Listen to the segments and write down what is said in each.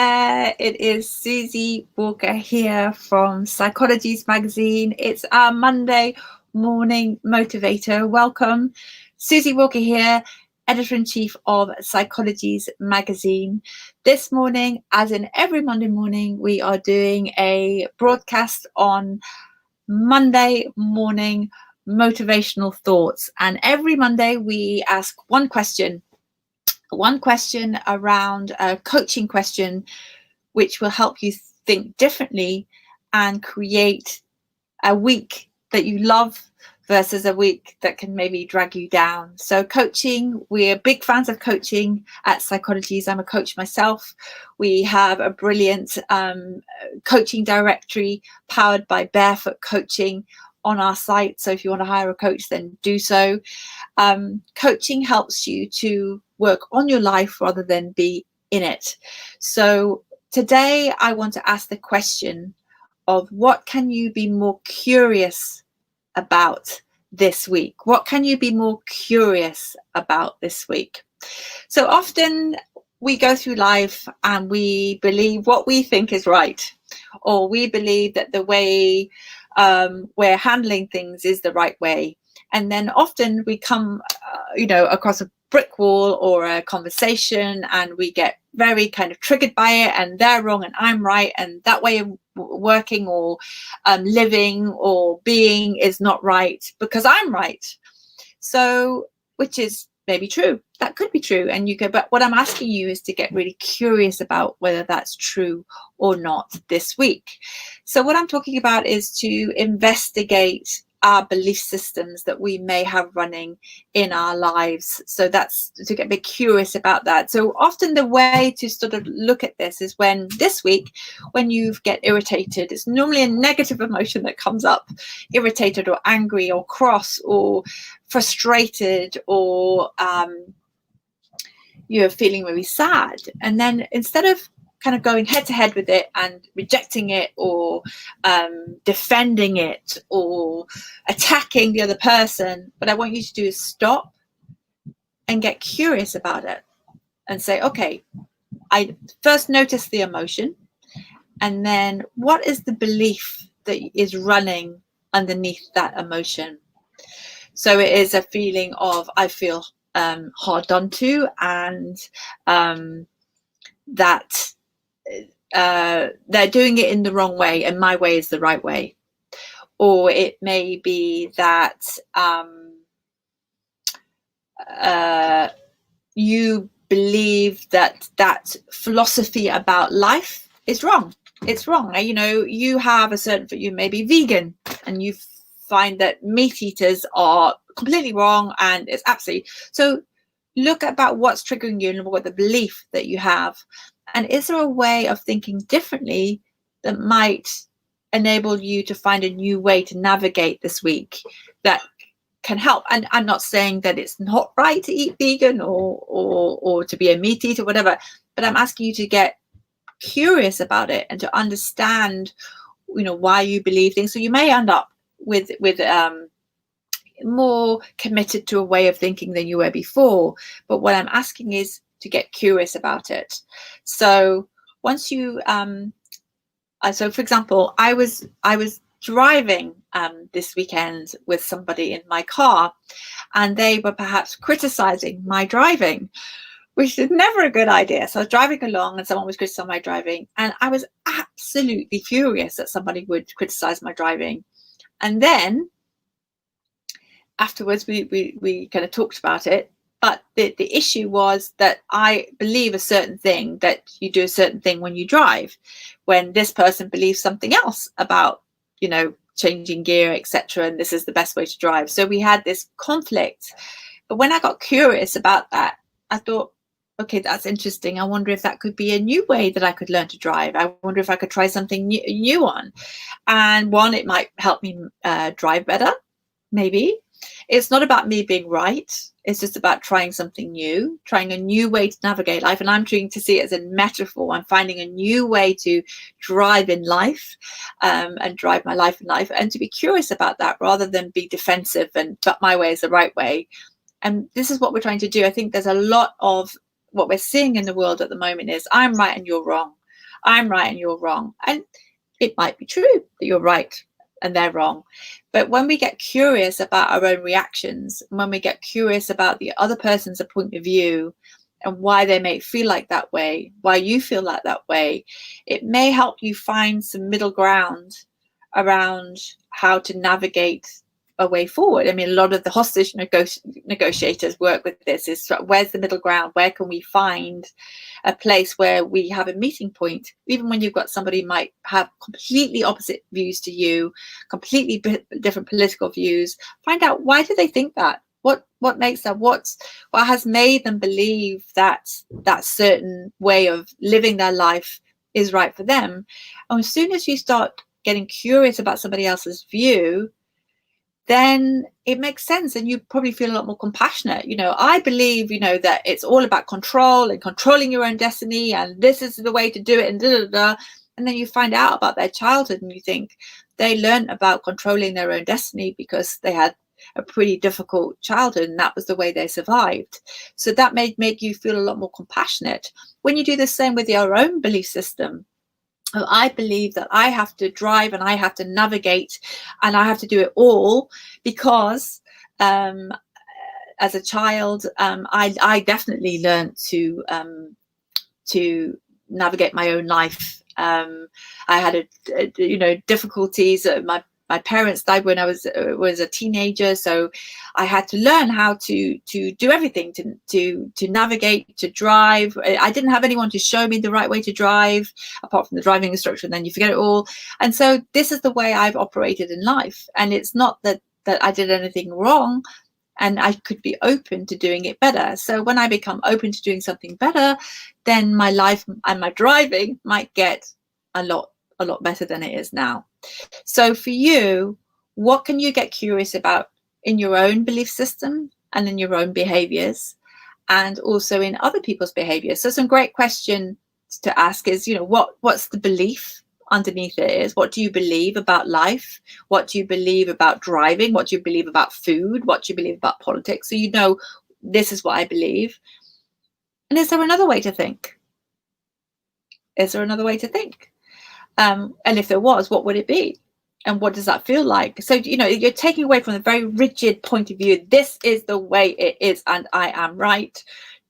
It is Suzy Walker here from Psychologies magazine. It's our Monday morning motivator. Welcome. Suzy Walker here, Editor-in-Chief of Psychologies magazine. This morning, as in every Monday morning, we are doing a broadcast on Monday morning motivational thoughts. And every Monday we ask one question around a coaching question, which will help you think differently and create a week that you love versus a week that can maybe drag you down. So coaching, we're big fans of coaching at Psychologies. I'm a coach myself. We have a brilliant coaching directory powered by Barefoot Coaching on our site. So if you want to hire a coach, then do so. Coaching helps you to work on your life rather than be in it. So today I want to ask the question of what can you be more curious about this week? What can you be more curious about this week? So often we go through life and we believe what we think is right, or we believe that the way we're handling things is the right way. And then often we come, across a brick wall or a conversation, and we get very kind of triggered by it, and they're wrong and I'm right, and that way of working or living or being is not right because I'm right. So, which is maybe true. That could be true. And you go, but what I'm asking you is to get really curious about whether that's true or not this week. So what I'm talking about is to investigate our belief systems that we may have running in our lives. So that's to get a bit curious about that. So often the way to sort of look at this is when this week, when you get irritated, it's normally a negative emotion that comes up, irritated or angry or cross or frustrated, or you're feeling really sad. And then instead of kind of going head to head with it and rejecting it or defending it or attacking the other person, what I want you to do is stop and get curious about it and say, okay, I first notice the emotion, and then what is the belief that is running underneath that emotion? So it is a feeling of I feel hard done to, and that they're doing it in the wrong way and my way is the right way. Or it may be that you believe that philosophy about life is wrong. It's wrong. You have a certain, you may be vegan and you find that meat eaters are completely wrong, and it's absolutely. So look about what's triggering you and what the belief that you have. And is there a way of thinking differently that might enable you to find a new way to navigate this week that can help? And I'm not saying that it's not right to eat vegan or to be a meat eater, whatever, but I'm asking you to get curious about it and to understand, why you believe things. So you may end up with more committed to a way of thinking than you were before. But what I'm asking is to get curious about it. So once you, so for example, I was driving this weekend with somebody in my car, and they were perhaps criticizing my driving, which is never a good idea. So I was driving along and someone was criticizing my driving, and I was absolutely furious that somebody would criticize my driving. And then afterwards we kind of talked about it, but the issue was that I believe a certain thing, that you do a certain thing when you drive, when this person believes something else about changing gear, etc., and this is the best way to drive. So we had this conflict. But when I got curious about that, I thought, okay, that's interesting. I wonder if that could be a new way that I could learn to drive. I wonder if I could try something new on. And one, it might help me drive better, maybe. It's not about me being right. It's just about trying something new, trying a new way to navigate life. And I'm trying to see it as a metaphor. I'm finding a new way to drive in life, and drive my life in life, and to be curious about that rather than be defensive and but my way is the right way. And this is what we're trying to do. I think there's a lot of what we're seeing in the world at the moment is I'm right and you're wrong. I'm right and you're wrong. And it might be true that you're right and they're wrong. But when we get curious about our own reactions, when we get curious about the other person's point of view and why they may feel like that way, why you feel like that way, it may help you find some middle ground around how to navigate a way forward. I mean, a lot of the hostage negotiators work with this, is where's the middle ground? Where can we find a place where we have a meeting point? Even when you've got somebody who might have completely opposite views to you, completely different political views, find out, why do they think that? What makes that? What has made them believe that that certain way of living their life is right for them? And as soon as you start getting curious about somebody else's view, then it makes sense, and you probably feel a lot more compassionate. I believe, that it's all about control and controlling your own destiny, and this is the way to do it, and da da da. And then you find out about their childhood, and you think they learned about controlling their own destiny because they had a pretty difficult childhood, and that was the way they survived. So that may make you feel a lot more compassionate. When you do the same with your own belief system, I believe that I have to drive and I have to navigate and I have to do it all because as a child, I definitely learned to navigate my own life. I had difficulties. My parents died when I was a teenager, so I had to learn how to do everything, to navigate, to drive. I didn't have anyone to show me the right way to drive, apart from the driving instructor, and then you forget it all. And so this is the way I've operated in life. And it's not that I did anything wrong, and I could be open to doing it better. So when I become open to doing something better, then my life and my driving might get a lot better than it is now. So for you, what can you get curious about in your own belief system and in your own behaviors, and also in other people's behaviors? So some great question to ask is, what's the belief underneath it is? What do you believe about life? What do you believe about driving? What do you believe about food? What do you believe about politics? So this is what I believe. And is there another way to think? Is there another way to think? And if there was, what would it be? And what does that feel like? So, you're taking away from a very rigid point of view, this is the way it is and I am right,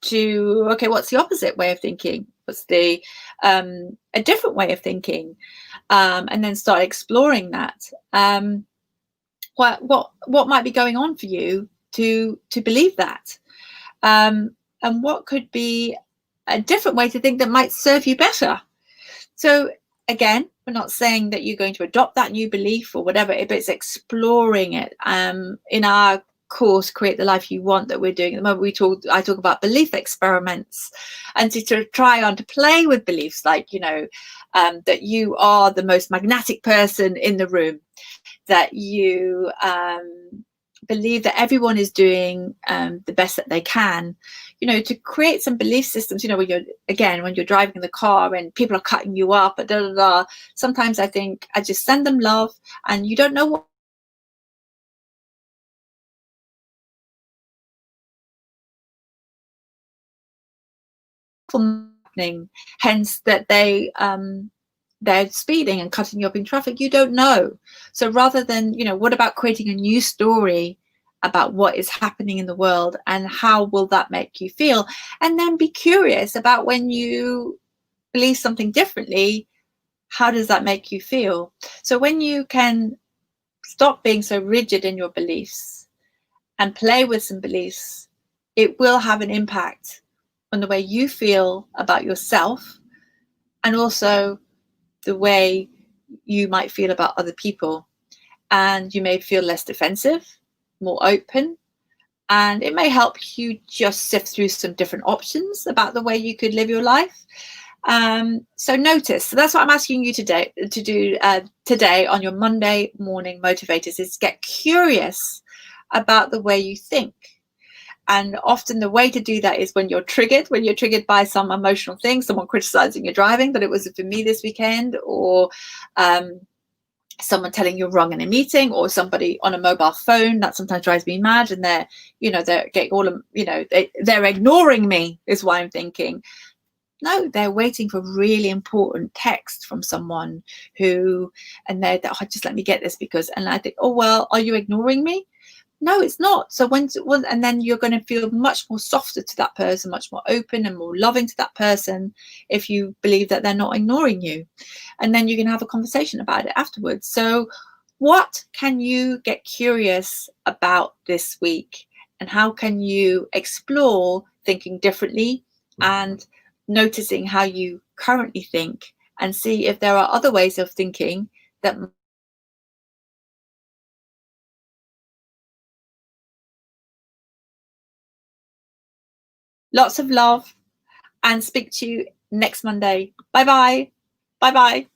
to, okay, what's the opposite way of thinking? What's the a different way of thinking? And then start exploring that. What might be going on for you to believe that? And what could be a different way to think that might serve you better? So again, we're not saying that you're going to adopt that new belief or whatever, but it's exploring it. In our course, Create the Life You Want, that we're doing at the moment, I talk about belief experiments, and to try on to play with beliefs like, that you are the most magnetic person in the room, that you believe that everyone is doing the best that they can, to create some belief systems. When you're driving the car and people are cutting you up, sometimes I think I just send them love, and you don't know what happening, hence that they're speeding and cutting you up in traffic. You don't know. So rather than, what about creating a new story about what is happening in the world and how will that make you feel? And then be curious about, when you believe something differently, how does that make you feel? So when you can stop being so rigid in your beliefs and play with some beliefs, it will have an impact on the way you feel about yourself, and also the way you might feel about other people. And you may feel less defensive, more open, and it may help you just sift through some different options about the way you could live your life. So notice. So that's what I'm asking you today to do today on your Monday morning motivators, is get curious about the way you think. And often the way to do that is when you're triggered by some emotional thing, someone criticizing your driving, but it was for me this weekend, or someone telling you wrong in a meeting, or somebody on a mobile phone. That sometimes drives me mad, and they're getting they're ignoring me, is why I'm thinking. No, they're waiting for really important text from someone who, and they're, oh, just let me get this because, and I think, oh, well, are you ignoring me? No, it's not. So and then you're going to feel much more softer to that person, much more open and more loving to that person if you believe that they're not ignoring you. And then you can have a conversation about it afterwards. So what can you get curious about this week? And how can you explore thinking differently and noticing how you currently think, and see if there are other ways of thinking that. Lots of love, and speak to you next Monday. Bye bye. Bye bye.